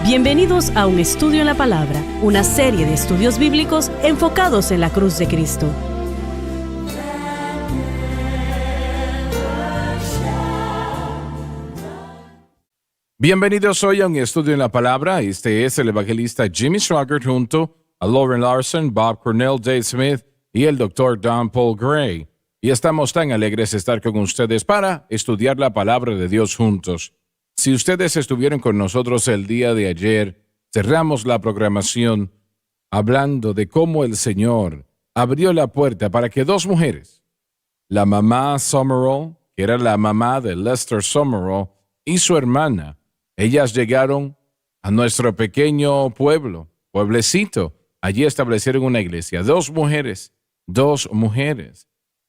Bienvenidos a Un Estudio en la Palabra, una serie de estudios bíblicos enfocados en la cruz de Cristo. Bienvenidos hoy a Un Estudio en la Palabra. Este es el evangelista Jimmy Swaggart junto a Lauren Larson, Bob Cornell, Dave Smith y el Dr. Don Paul Gray. Y estamos tan alegres de estar con ustedes para estudiar la palabra de Dios juntos. Si ustedes estuvieron con nosotros el día de ayer, cerramos la programación hablando de cómo el Señor abrió la puerta para que dos mujeres, la mamá Summerall, que era la mamá de Lester Summerall, y su hermana, ellas llegaron a nuestro pequeño pueblecito. Allí establecieron una iglesia, dos mujeres.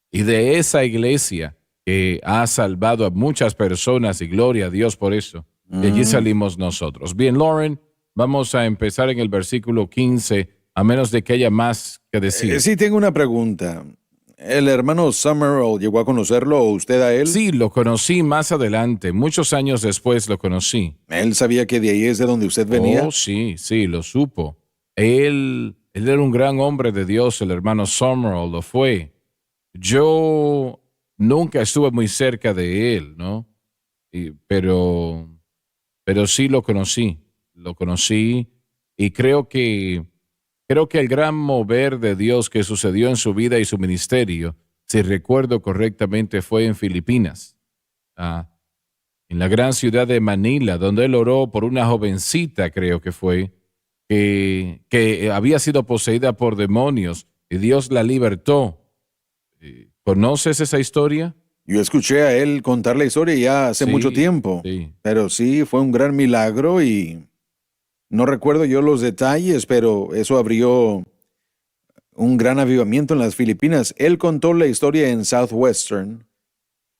Y de esa iglesia que ha salvado a muchas personas, y gloria a Dios por eso. De allí salimos nosotros. Bien, Lauren, vamos a empezar en el versículo 15, a menos de que haya más que decir. Sí, tengo una pregunta. ¿El hermano Summerall llegó a conocerlo o usted a él? Sí, lo conocí más adelante. Muchos años después lo conocí. ¿Él sabía que de ahí es de donde usted venía? Oh, sí, lo supo. Él era un gran hombre de Dios, el hermano Summerall lo fue. Yo nunca estuve muy cerca de él, ¿no? Pero sí lo conocí y creo que el gran mover de Dios que sucedió en su vida y su ministerio, si recuerdo correctamente, fue en Filipinas, en la gran ciudad de Manila, donde él oró por una jovencita, creo que fue, que había sido poseída por demonios y Dios la libertó. ¿Conoces esa historia? Yo escuché a él contar la historia ya hace mucho tiempo, pero sí, fue un gran milagro y no recuerdo yo los detalles, pero eso abrió un gran avivamiento en las Filipinas. Él contó la historia en Southwestern,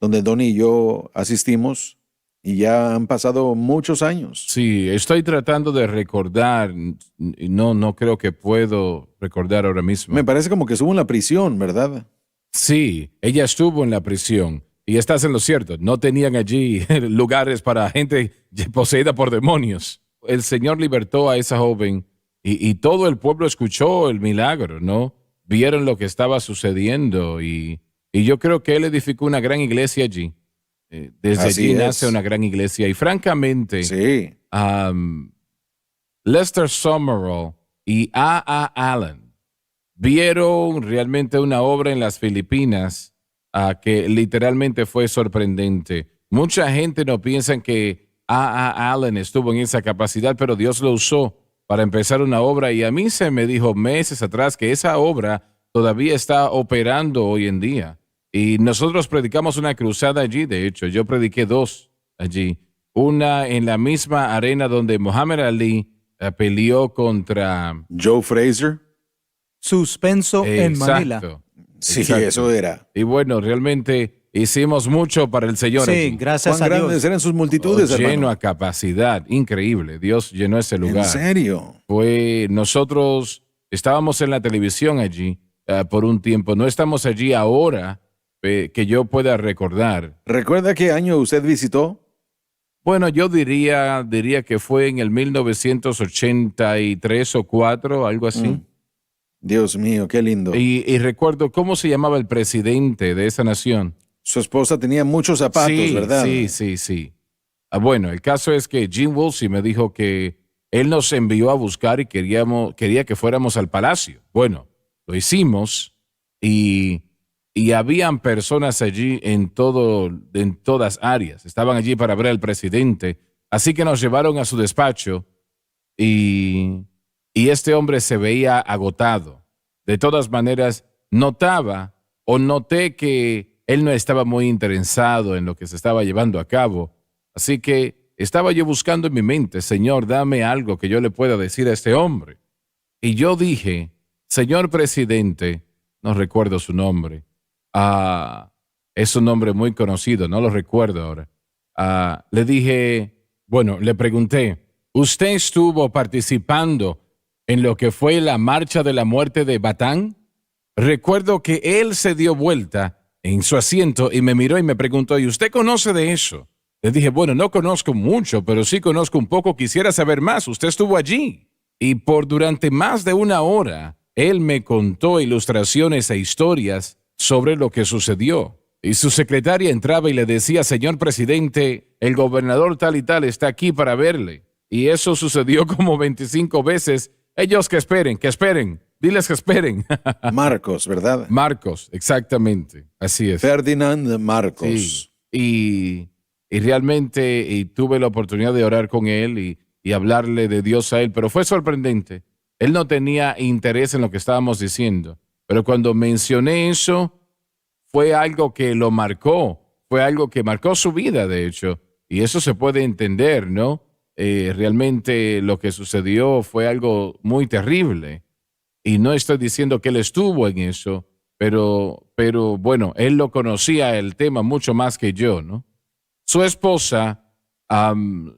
donde Donnie y yo asistimos, y ya han pasado muchos años. Sí, estoy tratando de recordar, no creo que puedo recordar ahora mismo. Me parece como que estuvo en la prisión, ¿verdad? Sí, ella estuvo en la prisión y estás en lo cierto. No tenían allí lugares para gente poseída por demonios. El Señor libertó a esa joven y todo el pueblo escuchó el milagro, ¿no? Vieron lo que estaba sucediendo y yo creo que Él edificó una gran iglesia allí. Desde allí nace una gran iglesia y francamente, Lester Summerall y A. Allen vieron realmente una obra en las Filipinas que literalmente fue sorprendente. Mucha gente no piensa que A. Allen estuvo en esa capacidad, pero Dios lo usó para empezar una obra y a mí se me dijo meses atrás que esa obra todavía está operando hoy en día. Y nosotros predicamos una cruzada allí, de hecho, yo prediqué dos allí. Una en la misma arena donde Muhammad Ali peleó contra Joe Frazier. Suspenso en Manila. Sí, eso era. Y bueno, realmente hicimos mucho para el Señor. Sí, allí. gracias a ¿Cuán Dios. grandes eran sus multitudes, hermano? Lleno a capacidad, increíble. Dios llenó ese lugar. ¿En serio? Nosotros estábamos en la televisión allí por un tiempo. No estamos allí ahora que yo pueda recordar. ¿Recuerda qué año usted visitó? Bueno, yo diría que fue en el 1983 o 4, algo así. Dios mío, qué lindo. Y recuerdo cómo se llamaba el presidente de esa nación. Su esposa tenía muchos zapatos, ¿verdad? Sí. Bueno, el caso es que Jim Woolsey me dijo que él nos envió a buscar y quería que fuéramos al palacio. Bueno, lo hicimos y habían personas allí en todas áreas. Estaban allí para ver al presidente. Así que nos llevaron a su despacho y este hombre se veía agotado. De todas maneras, noté que él no estaba muy interesado en lo que se estaba llevando a cabo. Así que estaba yo buscando en mi mente, Señor, dame algo que yo le pueda decir a este hombre. Y yo dije, Señor presidente, no recuerdo su nombre. Es un nombre muy conocido, no lo recuerdo ahora. Le pregunté, ¿usted estuvo participando en lo que fue la marcha de la muerte de Batán? Recuerdo que él se dio vuelta en su asiento y me miró y me preguntó, ¿y usted conoce de eso? Le dije, bueno, no conozco mucho, pero sí conozco un poco, quisiera saber más. Usted estuvo allí. Y durante más de una hora, él me contó ilustraciones e historias sobre lo que sucedió. Y su secretaria entraba y le decía, señor presidente, el gobernador tal y tal está aquí para verle. Y eso sucedió como 25 veces. Ellos que esperen, diles que esperen. Marcos, ¿verdad? Marcos, exactamente, así es. Ferdinand Marcos. Sí. Y realmente tuve la oportunidad de orar con él y hablarle de Dios a él, pero fue sorprendente. Él no tenía interés en lo que estábamos diciendo, pero cuando mencioné eso, fue algo que lo marcó, fue algo que marcó su vida, de hecho, y eso se puede entender, ¿no? Realmente lo que sucedió fue algo muy terrible, y no estoy diciendo que él estuvo en eso, pero bueno, él lo conocía el tema mucho más que yo, ¿no? Su esposa,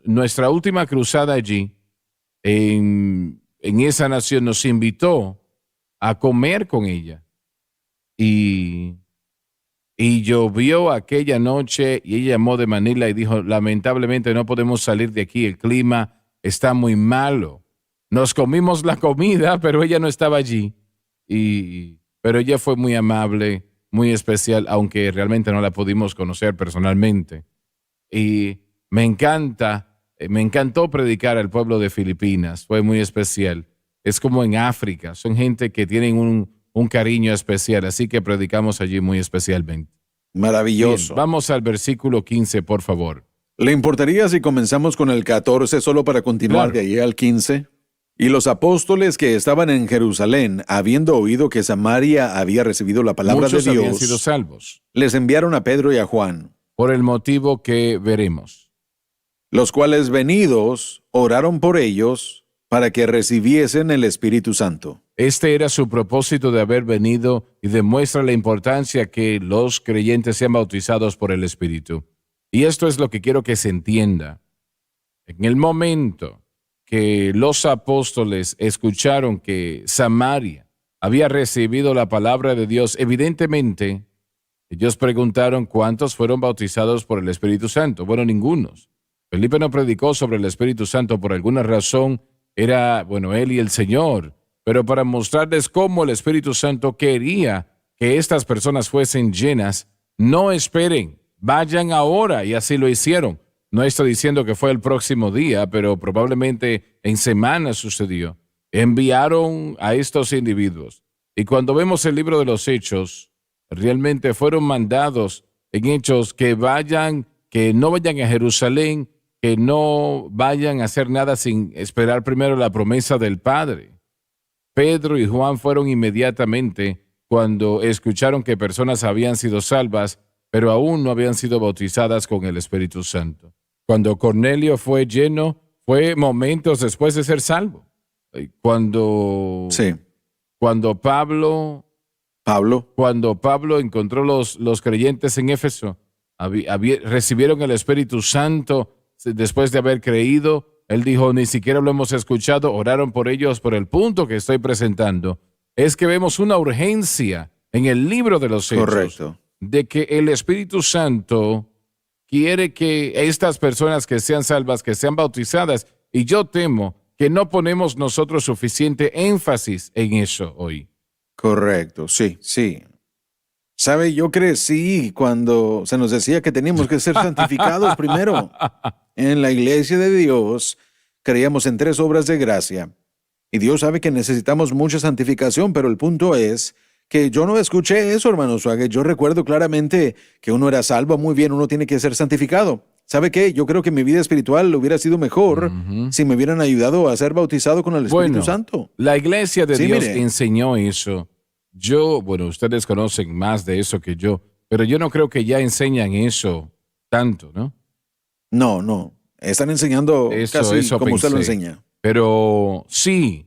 nuestra última cruzada allí, en esa nación, nos invitó a comer con ella. Y llovió aquella noche y ella llamó de Manila y dijo, lamentablemente no podemos salir de aquí, el clima está muy malo. Nos comimos la comida, pero ella no estaba allí. Pero ella fue muy amable, muy especial, aunque realmente no la pudimos conocer personalmente. Y me encantó predicar al pueblo de Filipinas, fue muy especial. Es como en África, son gente que tienen un cariño especial, así que predicamos allí muy especialmente. Maravilloso. Bien, vamos al versículo 15, por favor. ¿Le importaría si comenzamos con el 14 solo para continuar de ahí al 15? Y los apóstoles que estaban en Jerusalén, habiendo oído que Samaria había recibido la palabra Muchos de Dios, habían sido salvos, les enviaron a Pedro y a Juan, por el motivo que veremos. los cuales venidos oraron por ellos para que recibiesen el Espíritu Santo. Este era su propósito de haber venido y demuestra la importancia que los creyentes sean bautizados por el Espíritu. Y esto es lo que quiero que se entienda. En el momento que los apóstoles escucharon que Samaria había recibido la palabra de Dios, evidentemente, ellos preguntaron cuántos fueron bautizados por el Espíritu Santo. Bueno, ningunos. Felipe no predicó sobre el Espíritu Santo por alguna razón. Era, él y el Señor. Pero para mostrarles cómo el Espíritu Santo quería que estas personas fuesen llenas, no esperen, vayan ahora, y así lo hicieron. No estoy diciendo que fue el próximo día, pero probablemente en semanas sucedió. Enviaron a estos individuos. Y cuando vemos el libro de los Hechos, realmente fueron mandados en Hechos que no vayan a Jerusalén, que no vayan a hacer nada sin esperar primero la promesa del Padre. Pedro y Juan fueron inmediatamente cuando escucharon que personas habían sido salvas, pero aún no habían sido bautizadas con el Espíritu Santo. Cuando Cornelio fue lleno, fue momentos después de ser salvo. Cuando Pablo encontró los creyentes en Éfeso, recibieron el Espíritu Santo después de haber creído. Él dijo, ni siquiera lo hemos escuchado, oraron por ellos. Por el punto que estoy presentando es que vemos una urgencia en el libro de los Hechos. Correcto. De que el Espíritu Santo quiere que estas personas que sean salvas, que sean bautizadas, y yo temo que no ponemos nosotros suficiente énfasis en eso hoy. Correcto, sí. ¿Sabe? Yo crecí cuando se nos decía que teníamos que ser santificados primero. En la iglesia de Dios creíamos en 3 obras de gracia. Y Dios sabe que necesitamos mucha santificación, pero el punto es que yo no escuché eso, hermano Suárez. Yo recuerdo claramente que uno era salvo, muy bien, uno tiene que ser santificado. ¿Sabe qué? Yo creo que mi vida espiritual hubiera sido mejor si me hubieran ayudado a ser bautizado con el Espíritu Santo. La iglesia de Dios enseñó eso. Ustedes conocen más de eso que yo, pero yo no creo que ya enseñan eso tanto, ¿no? No. Están enseñando casi como usted lo enseña. Pero sí,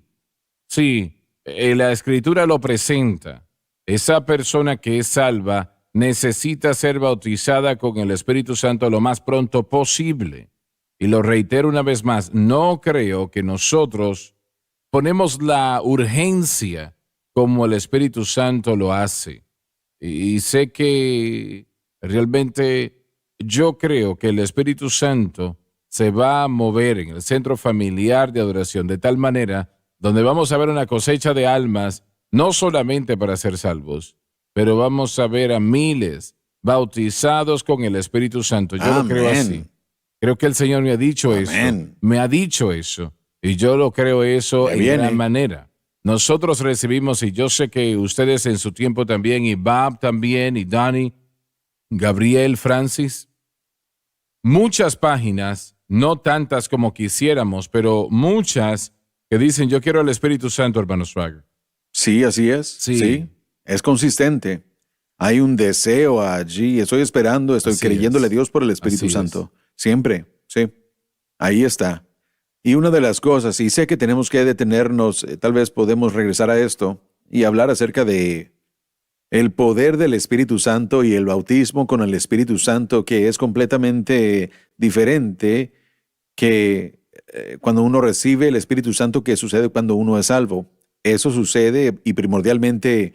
la Escritura lo presenta. Esa persona que es salva necesita ser bautizada con el Espíritu Santo lo más pronto posible. Y lo reitero una vez más, no creo que nosotros ponemos la urgencia como el Espíritu Santo lo hace. Y sé que realmente yo creo que el Espíritu Santo se va a mover en el centro familiar de adoración de tal manera donde vamos a ver una cosecha de almas, no solamente para ser salvos, pero vamos a ver a miles bautizados con el Espíritu Santo. Yo lo creo así. Creo que el Señor me ha dicho eso. Me ha dicho eso. Y yo lo creo eso en gran manera. Nosotros recibimos, y yo sé que ustedes en su tiempo también, y Bob también, y Donnie, Gabriel, Francis, muchas páginas, no tantas como quisiéramos, pero muchas que dicen, yo quiero el Espíritu Santo, hermano Swagger. Sí, así es. Sí. Es consistente. Hay un deseo allí. Estoy esperando, estoy creyéndole a Dios por el Espíritu Santo. Siempre, sí. Ahí está. Y una de las cosas, y sé que tenemos que detenernos, tal vez podemos regresar a esto y hablar acerca de el poder del Espíritu Santo y el bautismo con el Espíritu Santo, que es completamente diferente que cuando uno recibe el Espíritu Santo, que sucede cuando uno es salvo. Eso sucede y primordialmente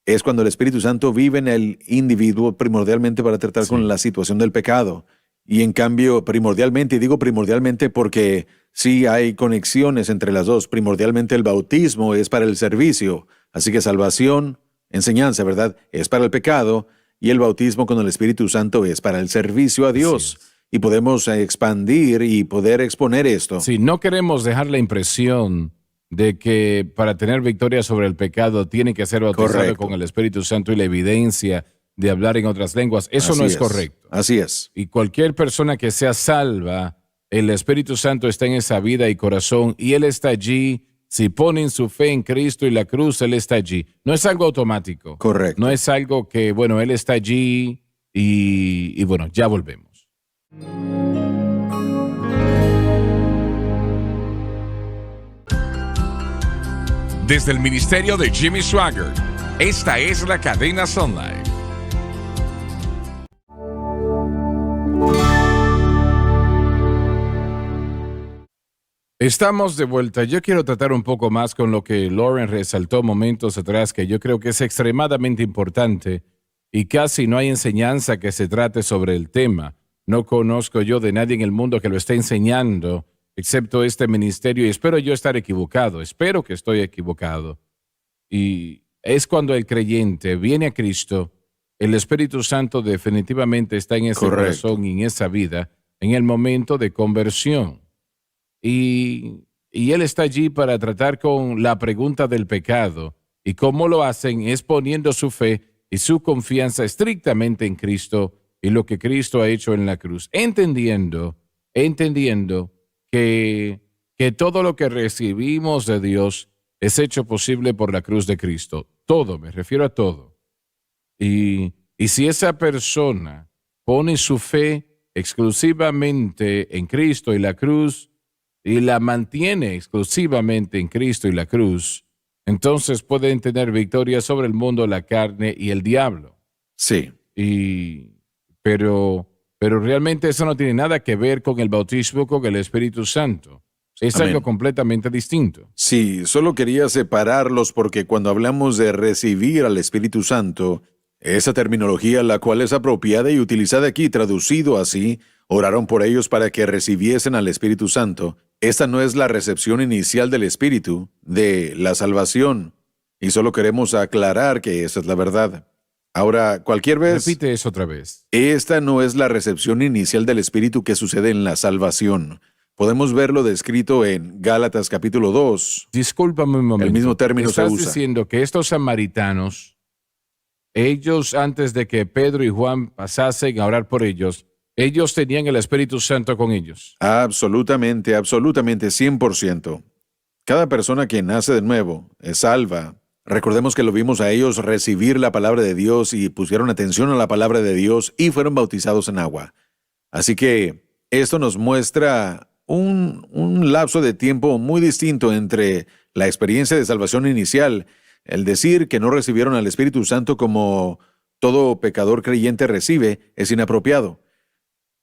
es cuando el Espíritu Santo vive en el individuo, primordialmente para tratar con la situación del pecado. Y en cambio, primordialmente, y digo primordialmente porque sí hay conexiones entre las dos, primordialmente el bautismo es para el servicio, así que salvación, enseñanza, ¿verdad?, es para el pecado, y el bautismo con el Espíritu Santo es para el servicio a Dios. Y podemos expandir y poder exponer esto. Sí, no queremos dejar la impresión de que para tener victoria sobre el pecado tiene que ser bautizado con el Espíritu Santo y la evidencia de hablar en otras lenguas. Eso no es correcto. Así es. Y cualquier persona que sea salva, el Espíritu Santo está en esa vida y corazón, y Él está allí. Si ponen su fe en Cristo y la cruz, Él está allí. No es algo automático. Correcto. No es algo que, bueno, Él está allí y bueno, ya volvemos. Desde el ministerio de Jimmy Swaggart, esta es la cadena Sunlight. Estamos de vuelta. Yo quiero tratar un poco más con lo que Lauren resaltó momentos atrás, que yo creo que es extremadamente importante y casi no hay enseñanza que se trate sobre el tema. No conozco yo de nadie en el mundo que lo esté enseñando, excepto este ministerio, y espero yo estar equivocado, espero que estoy equivocado. Y es cuando el creyente viene a Cristo, el Espíritu Santo definitivamente está en ese corazón y en esa vida, en el momento de conversión. Y Él está allí para tratar con la pregunta del pecado, y cómo lo hacen es poniendo su fe y su confianza estrictamente en Cristo y lo que Cristo ha hecho en la cruz, entendiendo que todo lo que recibimos de Dios es hecho posible por la cruz de Cristo. Todo, me refiero a todo. Y si esa persona pone su fe exclusivamente en Cristo y la cruz, y la mantiene exclusivamente en Cristo y la cruz, entonces pueden tener victoria sobre el mundo, la carne y el diablo. Sí. Pero realmente eso no tiene nada que ver con el bautismo con el Espíritu Santo. Es algo completamente distinto. Sí, solo quería separarlos porque cuando hablamos de recibir al Espíritu Santo, esa terminología la cual es apropiada y utilizada aquí, traducido así, oraron por ellos para que recibiesen al Espíritu Santo. Esta no es la recepción inicial del Espíritu, de la salvación. Y solo queremos aclarar que esa es la verdad. Ahora, cualquier vez... Repite eso otra vez. Esta no es la recepción inicial del Espíritu que sucede en la salvación. Podemos verlo descrito en Gálatas capítulo 2. Discúlpame un momento. El mismo término se usa. Estás diciendo que estos samaritanos, ellos antes de que Pedro y Juan pasasen a orar por ellos, ellos tenían el Espíritu Santo con ellos. Absolutamente, 100%. Cada persona que nace de nuevo es salva. Recordemos que lo vimos a ellos recibir la palabra de Dios y pusieron atención a la palabra de Dios y fueron bautizados en agua. Así que esto nos muestra un lapso de tiempo muy distinto entre la experiencia de salvación inicial, el decir que no recibieron al Espíritu Santo como todo pecador creyente recibe, es inapropiado.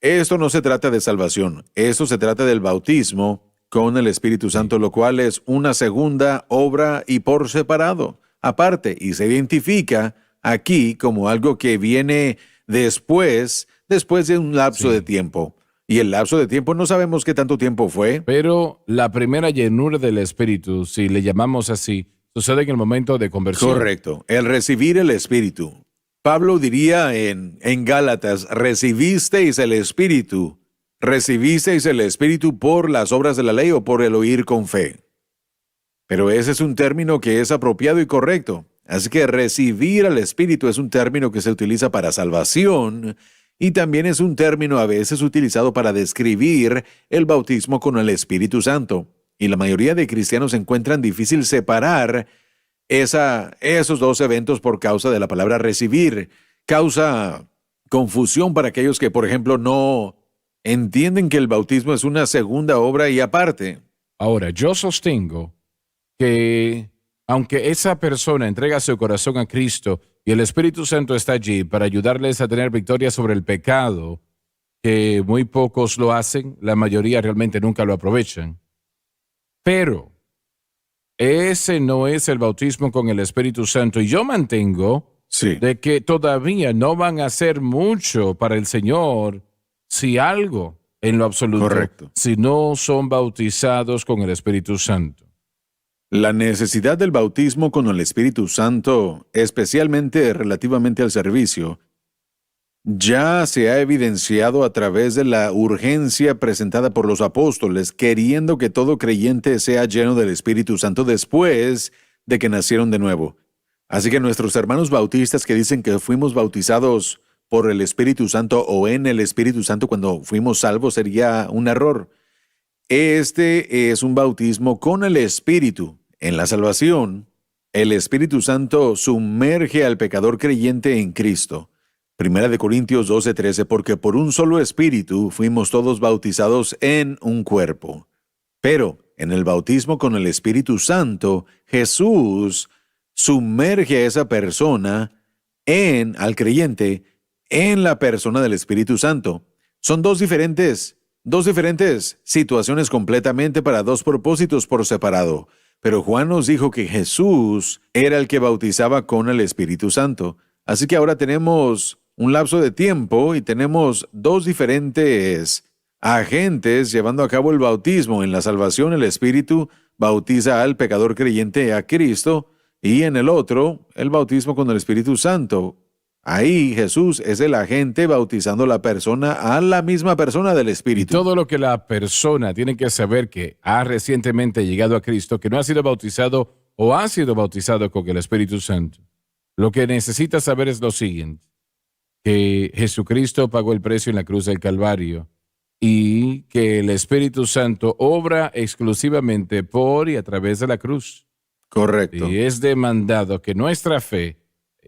Esto no se trata de salvación, esto se trata del bautismo con el Espíritu Santo, lo cual es una segunda obra y por separado, aparte, y se identifica aquí como algo que viene después después de un lapso de tiempo. Y el lapso de tiempo no sabemos qué tanto tiempo fue. Pero la primera llenura del Espíritu, si le llamamos así, sucede en el momento de conversión. Correcto, el recibir el Espíritu. Pablo diría en Gálatas, recibisteis el Espíritu por las obras de la ley o por el oír con fe. Pero ese es un término que es apropiado y correcto. Así que recibir al Espíritu es un término que se utiliza para salvación y también es un término a veces utilizado para describir el bautismo con el Espíritu Santo. Y la mayoría de cristianos encuentran difícil separar esos dos eventos por causa de la palabra recibir. Causa confusión para aquellos que, por ejemplo, no entienden que el bautismo es una segunda obra y aparte. Ahora, yo sostengo que aunque esa persona entrega su corazón a Cristo y el Espíritu Santo está allí para ayudarles a tener victoria sobre el pecado, que muy pocos lo hacen, la mayoría realmente nunca lo aprovechan. Pero ese no es el bautismo con el Espíritu Santo. Y yo mantengo de que todavía no van a hacer mucho para el Señor, si algo en lo absoluto, correcto, si no son bautizados con el Espíritu Santo. La necesidad del bautismo con el Espíritu Santo, especialmente relativamente al servicio, ya se ha evidenciado a través de la urgencia presentada por los apóstoles, queriendo que todo creyente sea lleno del Espíritu Santo después de que nacieron de nuevo. Así que nuestros hermanos bautistas que dicen que fuimos bautizados por el Espíritu Santo o en el Espíritu Santo cuando fuimos salvos sería un error. Este es un bautismo con el Espíritu. En la salvación, el Espíritu Santo sumerge al pecador creyente en Cristo. 1 Corintios 12:13, porque por un solo Espíritu fuimos todos bautizados en un cuerpo. Pero en el bautismo con el Espíritu Santo, Jesús sumerge a esa persona al creyente, en la persona del Espíritu Santo. Son dos diferentes situaciones completamente para dos propósitos por separado. Pero Juan nos dijo que Jesús era el que bautizaba con el Espíritu Santo. Así que ahora tenemos un lapso de tiempo y tenemos dos diferentes agentes llevando a cabo el bautismo. En la salvación, el Espíritu bautiza al pecador creyente a Cristo, y en el otro, el bautismo con el Espíritu Santo. Ahí Jesús es el agente bautizando a la misma persona del Espíritu. Y todo lo que la persona tiene que saber que ha recientemente llegado a Cristo, que no ha sido bautizado o ha sido bautizado con el Espíritu Santo, lo que necesita saber es lo siguiente: que Jesucristo pagó el precio en la cruz del Calvario y que el Espíritu Santo obra exclusivamente por y a través de la cruz. Correcto. Y es demandado que nuestra fe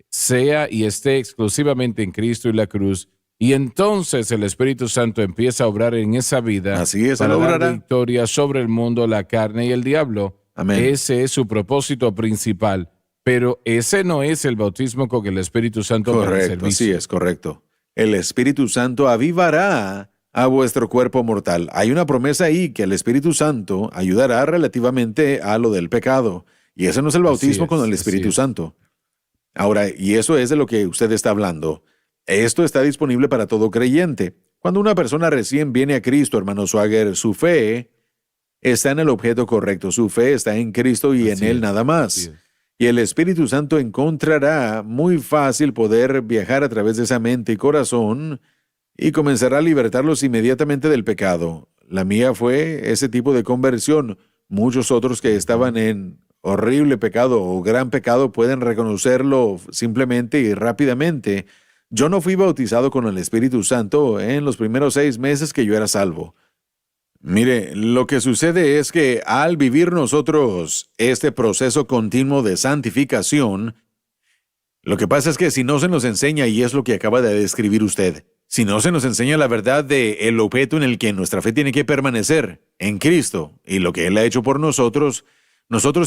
sea y esté exclusivamente en Cristo y la cruz, y entonces el Espíritu Santo empieza a obrar en esa vida. Así es, para dar victoria sobre el mundo, la carne y el diablo. Amén. Ese es su propósito principal. Pero ese no es el bautismo con el Espíritu Santo. Correcto, para el servicio. sí, es correcto. El Espíritu Santo avivará a vuestro cuerpo mortal. Hay una promesa ahí que el Espíritu Santo ayudará relativamente a lo del pecado. Y ese no es el bautismo con el Espíritu Santo. Ahora, y eso es de lo que usted está hablando. Esto está disponible para todo creyente. Cuando una persona recién viene a Cristo, hermano Swagger, su fe está en el objeto correcto. Su fe está en Cristo y en Él nada más. Y el Espíritu Santo encontrará muy fácil poder viajar a través de esa mente y corazón y comenzará a libertarlos inmediatamente del pecado. La mía fue ese tipo de conversión. Muchos otros que estaban en horrible pecado o gran pecado pueden reconocerlo simplemente y rápidamente. Yo no fui bautizado con el Espíritu Santo en los primeros 6 meses que yo era salvo. Mire, lo que sucede es que al vivir nosotros este proceso continuo de santificación, lo que pasa es que si no se nos enseña, y es lo que acaba de describir usted, si no se nos enseña la verdad de el objeto en el que nuestra fe tiene que permanecer, en Cristo, y lo que Él ha hecho por nosotros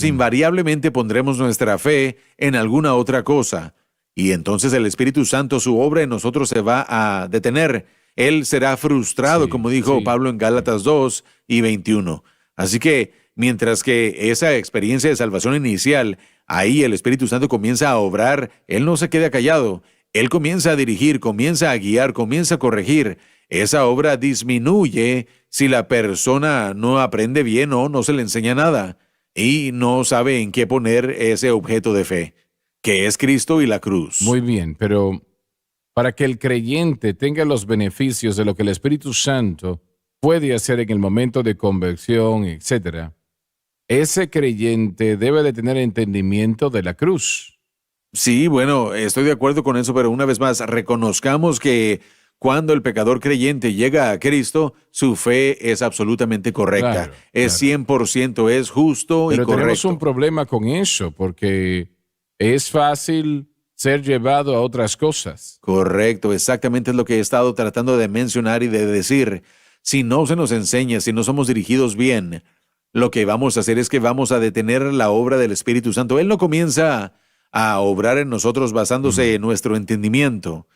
invariablemente pondremos nuestra fe en alguna otra cosa. Y entonces el Espíritu Santo, su obra en nosotros se va a detener. Él será frustrado, como dijo Pablo en Gálatas 2:21. Así que, mientras que esa experiencia de salvación inicial, ahí el Espíritu Santo comienza a obrar, Él no se queda callado. Él comienza a dirigir, comienza a guiar, comienza a corregir. Esa obra disminuye si la persona no aprende bien o no se le enseña nada y no sabe en qué poner ese objeto de fe, que es Cristo y la cruz. Muy bien, pero para que el creyente tenga los beneficios de lo que el Espíritu Santo puede hacer en el momento de conversión, etc., ese creyente debe de tener entendimiento de la cruz. Sí, bueno, estoy de acuerdo con eso, pero una vez más, reconozcamos que cuando el pecador creyente llega a Cristo, su fe es absolutamente correcta. Claro, es 100%, es justo pero y correcto. Tenemos un problema con eso, porque es fácil ser llevado a otras cosas. Correcto, exactamente es lo que he estado tratando de mencionar y de decir. Si no se nos enseña, si no somos dirigidos bien, lo que vamos a hacer es que vamos a detener la obra del Espíritu Santo. Él no comienza a obrar en nosotros basándose en nuestro entendimiento.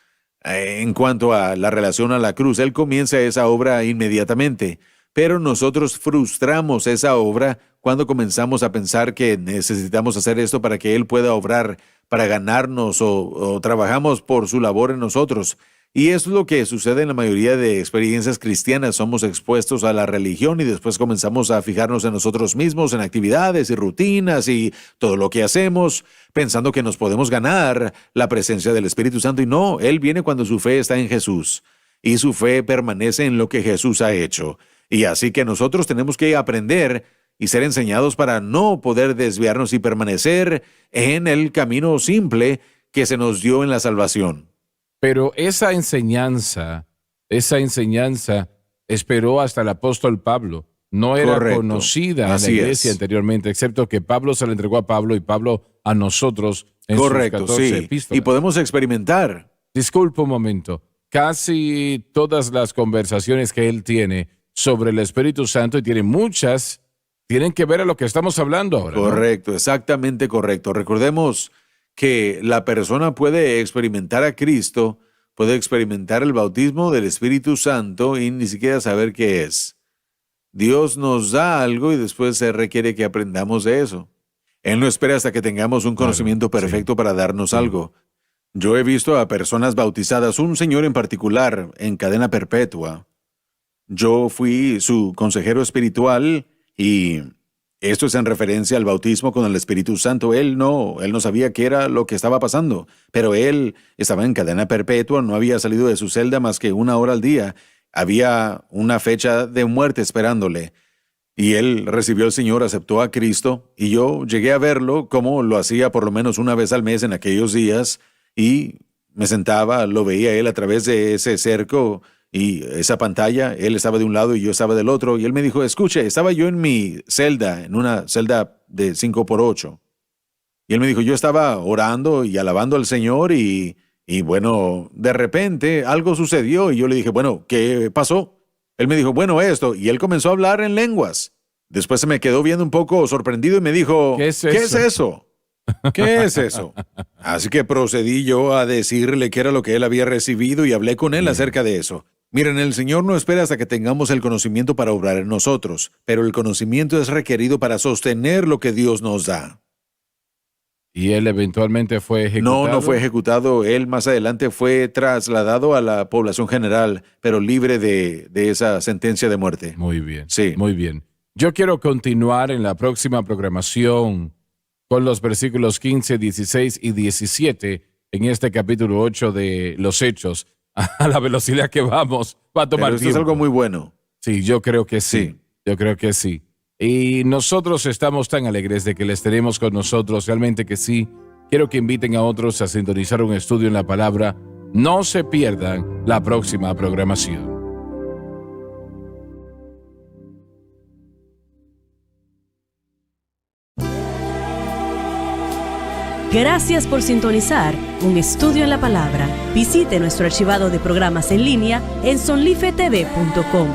En cuanto a la relación a la cruz, Él comienza esa obra inmediatamente, pero nosotros frustramos esa obra cuando comenzamos a pensar que necesitamos hacer esto para que Él pueda obrar, para ganarnos o trabajamos por su labor en nosotros. Y eso es lo que sucede en la mayoría de experiencias cristianas. Somos expuestos a la religión y después comenzamos a fijarnos en nosotros mismos, en actividades y rutinas y todo lo que hacemos, pensando que nos podemos ganar la presencia del Espíritu Santo. Y no, Él viene cuando su fe está en Jesús y su fe permanece en lo que Jesús ha hecho. Y así que nosotros tenemos que aprender y ser enseñados para no poder desviarnos y permanecer en el camino simple que se nos dio en la salvación. Pero esa enseñanza esperó hasta el apóstol Pablo. No era conocida en la iglesia anteriormente, excepto que Pablo se la entregó a Pablo y Pablo a nosotros en sus 14 epístolas. Y podemos experimentar. Disculpa un momento. Casi todas las conversaciones que él tiene sobre el Espíritu Santo, y tiene muchas, tienen que ver a lo que estamos hablando ahora. Correcto, ¿no? Exactamente correcto. Recordemos que la persona puede experimentar a Cristo, puede experimentar el bautismo del Espíritu Santo y ni siquiera saber qué es. Dios nos da algo y después se requiere que aprendamos de eso. Él no espera hasta que tengamos un conocimiento perfecto para darnos algo. Yo he visto a personas bautizadas, un señor en particular, en cadena perpetua. Yo fui su consejero espiritual y esto es en referencia al bautismo con el Espíritu Santo. Él no sabía qué era lo que estaba pasando, pero él estaba en cadena perpetua, no había salido de su celda más que 1 hora al día. Había una fecha de muerte esperándole. Y él recibió al Señor, aceptó a Cristo, y yo llegué a verlo como lo hacía por lo menos una vez al mes en aquellos días, y me sentaba, lo veía él a través de ese cerco y esa pantalla. Él estaba de un lado y yo estaba del otro, y él me dijo, escuche, estaba yo en mi celda, en una celda de 5x8. Y él me dijo, yo estaba orando y alabando al Señor y bueno, de repente algo sucedió y yo le dije, bueno, ¿qué pasó? Él me dijo, bueno, esto, y él comenzó a hablar en lenguas. Después se me quedó viendo un poco sorprendido y me dijo, ¿Qué es eso? ¿Qué es eso? Así que procedí yo a decirle qué era lo que él había recibido y hablé con él acerca de eso. Miren, el Señor no espera hasta que tengamos el conocimiento para obrar en nosotros, pero el conocimiento es requerido para sostener lo que Dios nos da. ¿Y él eventualmente fue ejecutado? No fue ejecutado. Él más adelante fue trasladado a la población general, pero libre de esa sentencia de muerte. Muy bien. Sí. Muy bien. Yo quiero continuar en la próxima programación con los versículos 15, 16 y 17 en este capítulo 8 de los Hechos. A la velocidad que vamos, va a tomar tiempo. Esto es algo muy bueno. Sí, yo creo que sí. Yo creo que sí. Y nosotros estamos tan alegres de que les tenemos con nosotros, realmente que sí. Quiero que inviten a otros a sintonizar un estudio en la palabra. No se pierdan la próxima programación. Gracias por sintonizar un estudio en la palabra. Visite nuestro archivado de programas en línea en sonlifetv.com.